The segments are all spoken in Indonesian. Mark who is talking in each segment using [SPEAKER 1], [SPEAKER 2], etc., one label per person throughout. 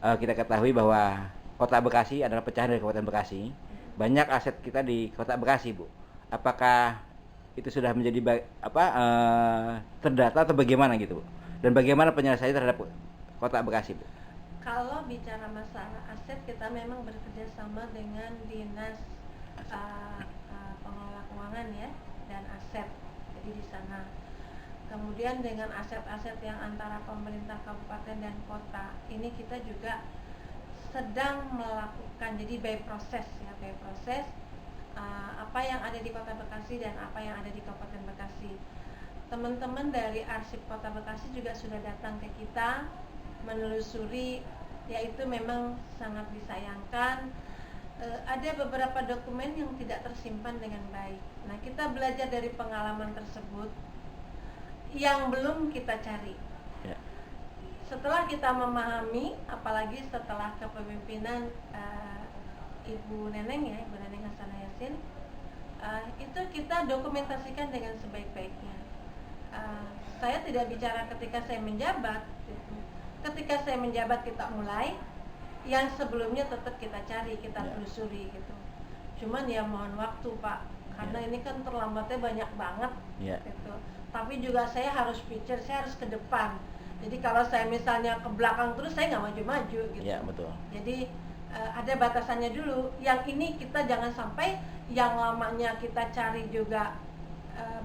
[SPEAKER 1] kita ketahui bahwa Kota Bekasi adalah pecahan dari Kabupaten Bekasi. Banyak aset kita di Kota Bekasi, Bu. Apakah itu sudah menjadi terdata atau bagaimana gitu, Bu? Dan bagaimana penyelesaiannya terhadap Kota Bekasi, Bu?
[SPEAKER 2] Kalau bicara masalah aset, kita memang bekerja sama dengan Dinas Pengelola Keuangan ya, dan aset. Jadi di sana. Kemudian dengan aset-aset yang antara pemerintah kabupaten dan kota, ini kita juga sedang melakukan, jadi by proses ya, by proses apa yang ada di Kota Bekasi dan apa yang ada di Kabupaten Bekasi. Teman-teman dari arsip Kota Bekasi juga sudah datang ke kita menelusuri, yaitu memang sangat disayangkan ada beberapa dokumen yang tidak tersimpan dengan baik. Nah, kita belajar dari pengalaman tersebut yang belum kita cari.
[SPEAKER 1] Ya.
[SPEAKER 2] Setelah kita memahami, apalagi setelah kepemimpinan Ibu Neneng ya, Ibu Neneng Hasanah Yassin, itu kita dokumentasikan dengan sebaik-baiknya. Saya tidak bicara ketika saya menjabat. Ketika saya menjabat kita mulai, yang sebelumnya tetap kita cari, kita telusuri gitu. Cuman ya mohon waktu Pak, karena ini kan terlambatnya banyak banget gitu. Tapi juga saya harus pikir, saya harus ke depan. Jadi kalau saya misalnya ke belakang terus, saya nggak maju-maju gitu.
[SPEAKER 1] Ya, betul.
[SPEAKER 2] Jadi ada batasannya dulu. Yang ini kita jangan sampai yang lamanya kita cari juga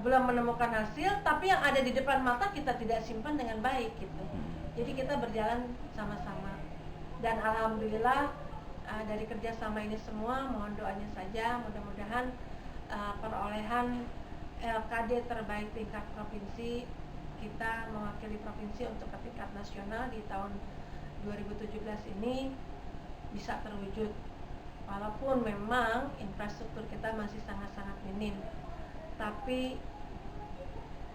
[SPEAKER 2] belum menemukan hasil, tapi yang ada di depan mata kita tidak simpan dengan baik gitu. Jadi kita berjalan sama-sama. Dan alhamdulillah dari kerjasama ini semua, mohon doanya saja, mudah-mudahan perolehan LKD terbaik tingkat provinsi, kita mewakili provinsi untuk ke tingkat nasional di tahun 2017 ini bisa terwujud. Walaupun memang infrastruktur kita masih sangat-sangat minim, tapi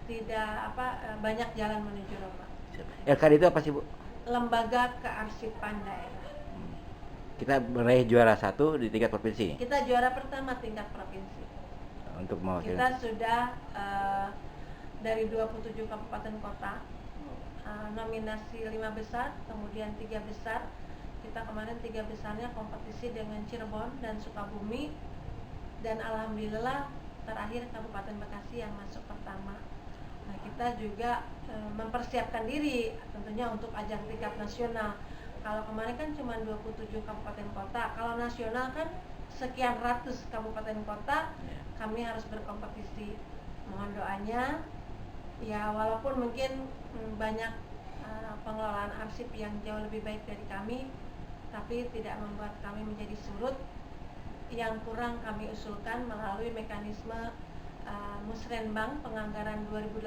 [SPEAKER 2] tidak banyak jalan menuju Roma.
[SPEAKER 1] LKD itu apa sih, Bu?
[SPEAKER 2] Lembaga Kearsipan Daerah.
[SPEAKER 1] Kita meraih juara 1 di tingkat provinsi.
[SPEAKER 2] Kita juara pertama tingkat provinsi.
[SPEAKER 1] Untuk mewakili.
[SPEAKER 2] Kita sudah dari 27 kabupaten kota, nominasi 5 besar, kemudian 3 besar. Kita kemarin 3 besarnya kompetisi dengan Cirebon dan Sukabumi, dan alhamdulillah terakhir Kabupaten Bekasi yang masuk pertama. Nah, kita juga mempersiapkan diri tentunya untuk ajang tingkat nasional. Kalau kemarin kan cuma 27 kabupaten kota, kalau nasional kan sekian ratus kabupaten kota, kami harus berkompetisi. Mohon doanya ya, walaupun mungkin banyak pengelolaan arsip yang jauh lebih baik dari kami, tapi tidak membuat kami menjadi surut. Yang kurang kami usulkan melalui mekanisme Musrenbang penganggaran 2018,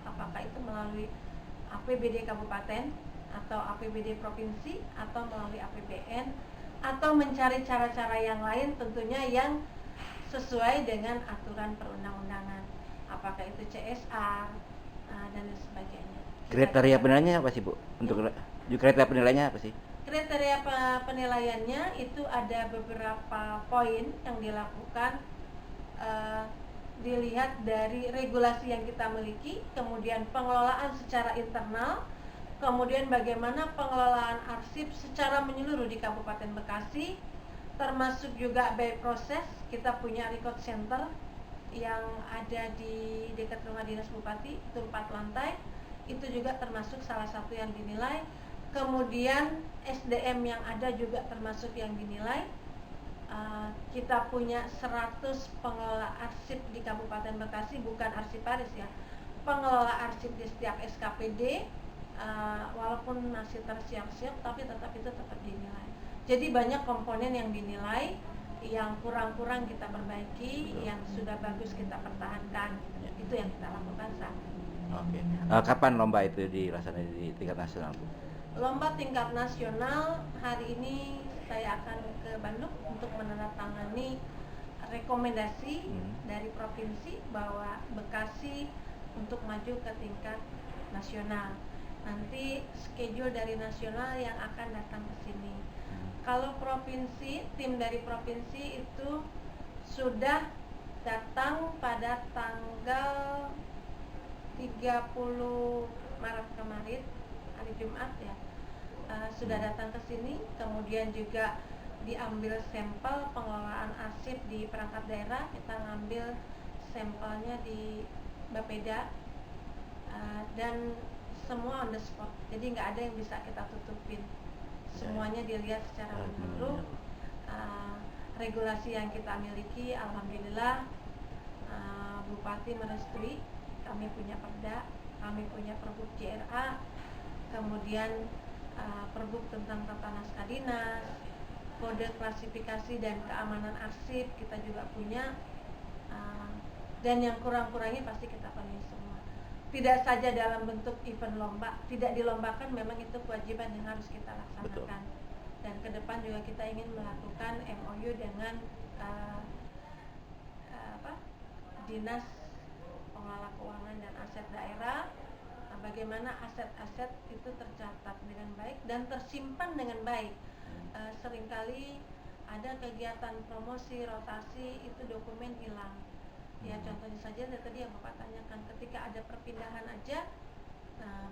[SPEAKER 2] apakah itu melalui APBD kabupaten atau APBD provinsi atau melalui APBN, atau mencari cara-cara yang lain tentunya yang sesuai dengan aturan perundang-undangan, apakah itu CSR dan sebagainya.
[SPEAKER 1] Kriteria penilaiannya apa sih, Bu? Untuk kriteria penilaiannya apa sih?
[SPEAKER 2] Kriteria penilaiannya itu ada beberapa poin yang dilakukan, dilihat dari regulasi yang kita miliki, kemudian pengelolaan secara internal, kemudian bagaimana pengelolaan arsip secara menyeluruh di Kabupaten Bekasi, termasuk juga by proses. Kita punya record center yang ada di dekat rumah dinas bupati, itu 4 lantai, itu juga termasuk salah satu yang dinilai. Kemudian SDM yang ada juga termasuk yang dinilai. Kita punya 100 pengelola arsip di Kabupaten Bekasi, bukan arsiparis ya, pengelola arsip di setiap SKPD, walaupun masih tersiap-siap tapi tetap dinilai. Jadi banyak komponen yang dinilai, yang kurang-kurang kita perbaiki, yang sudah bagus kita pertahankan. Itu yang kita lakukan saat ini.
[SPEAKER 1] Oke. Kapan lomba itu dilaksanakan di tingkat nasional, Bu?
[SPEAKER 2] Lomba tingkat nasional hari ini saya akan ke Bandung untuk menandatangani rekomendasi dari provinsi bahwa Bekasi untuk maju ke tingkat nasional. Nanti schedule dari nasional yang akan datang ke sini. Kalau provinsi, tim dari provinsi itu sudah datang pada tanggal 30 Maret kemarin, hari Jumat ya. sudah datang ke sini, kemudian juga diambil sampel pengelolaan arsip di perangkat daerah. Kita ngambil sampelnya di Bapeda, dan semua on the spot, jadi nggak ada yang bisa kita tutupin, semuanya dilihat secara menyeluruh. Regulasi yang kita miliki, alhamdulillah, Bupati merestui, kami punya Perda, kami punya Perbuk JRA, kemudian Perbuk tentang tata naskah dinas, kode klasifikasi dan keamanan arsip kita juga punya, dan yang kurang-kurangnya pasti kita penuhi semua. Tidak saja dalam bentuk event lomba, tidak dilombakan, memang itu kewajiban yang harus kita laksanakan. Betul. Dan ke depan juga kita ingin melakukan MOU dengan Dinas Pengelola Keuangan dan Aset Daerah, bagaimana aset-aset itu tercatat dengan baik dan tersimpan dengan baik. Seringkali ada kegiatan promosi, rotasi, itu dokumen hilang. Ya contohnya saja tadi yang Bapak tanyakan, ketika ada perpindahan aja,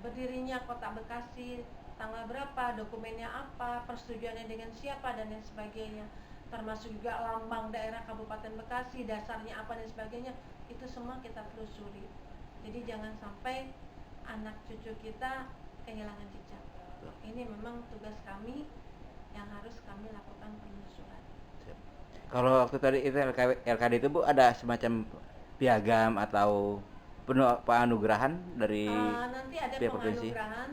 [SPEAKER 2] berdirinya Kota Bekasi, tanggal berapa, dokumennya apa, persetujuannya dengan siapa, dan lain sebagainya, termasuk juga lambang daerah Kabupaten Bekasi, dasarnya apa dan sebagainya, itu semua kita telusuri. Jadi jangan sampai anak cucu kita kehilangan jejak. Ini memang tugas kami yang harus kami lakukan penelusuran.
[SPEAKER 1] Kalau waktu tadi itu LKD itu Bu, ada semacam piagam atau penganugerahan dari
[SPEAKER 2] nanti ada
[SPEAKER 1] pihak provinsi?
[SPEAKER 2] penganugerahan.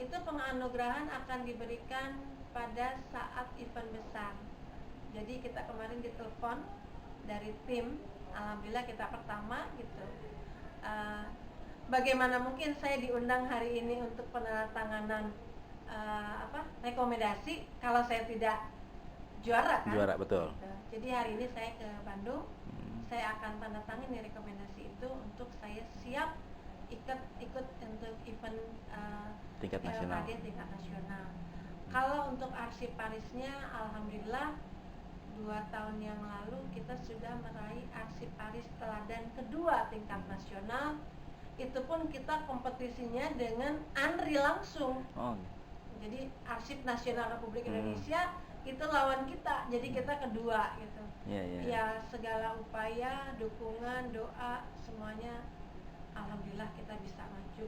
[SPEAKER 2] Itu penganugerahan akan diberikan pada saat event besar. Jadi kita kemarin ditelepon dari tim, alhamdulillah kita pertama gitu. Bagaimana mungkin saya diundang hari ini untuk penandatanganan rekomendasi kalau saya tidak juara kan?
[SPEAKER 1] Juara, betul.
[SPEAKER 2] Gitu. Jadi hari ini saya ke Bandung, saya akan tanda tangan di rekomendasi itu untuk saya siap ikut untuk event
[SPEAKER 1] tingkat nasional.
[SPEAKER 2] tingkat nasional. Kalau untuk arsiparisnya, alhamdulillah 2 tahun yang lalu kita sudah meraih arsiparis teladan kedua tingkat nasional. Itu pun kita kompetisinya dengan ANRI langsung. Jadi Arsip Nasional Republik Indonesia itu lawan kita, jadi kita kedua gitu. Ya segala upaya, dukungan, doa, semuanya alhamdulillah kita bisa maju.